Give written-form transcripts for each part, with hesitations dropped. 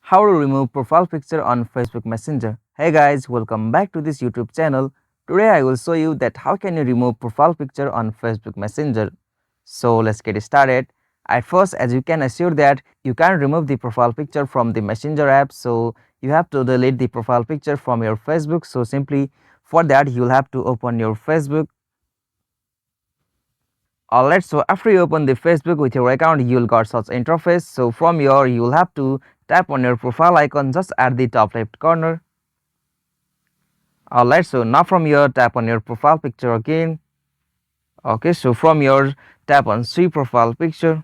How to remove profile picture on Facebook Messenger. Hey guys, welcome back to this YouTube channel. Today I will show you that how can you remove profile picture on Facebook Messenger. So let's get started. At first, as you can assure that you can remove the profile picture from the Messenger app, so you have to delete the profile picture from your Facebook. So simply for that you will have to open your Facebook. Alright, so after you open the Facebook with your account, you will got such interface. So from here you will have to tap on your profile icon just at the top left corner. Alright, so now from here tap on your profile picture again. Okay, so from here tap on see profile picture.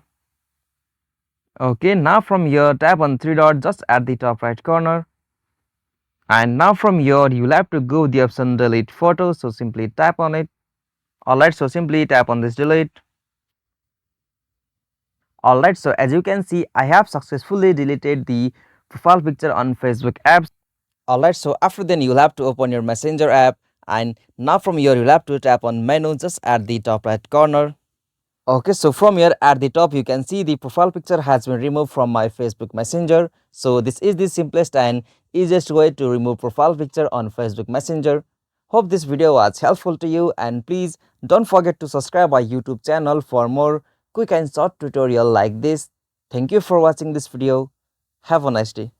Okay, now from here tap on three dot just at the top right corner. And now from here you will have to go the option delete photo, so simply tap on it. Alright, so simply tap on this delete. Alright, so as you can see, I have successfully deleted the profile picture on Facebook apps. Alright, so after then you'll have to open your Messenger app, and now from here you'll have to tap on menu just at the top right corner. Okay, so from here at the top you can see the profile picture has been removed from my Facebook Messenger. So this is the simplest and easiest way to remove profile picture on Facebook Messenger. Hope this video was helpful to you, and please don't forget to subscribe our YouTube channel for more quick and short tutorial like this. Thank you for watching this video. Have a nice day.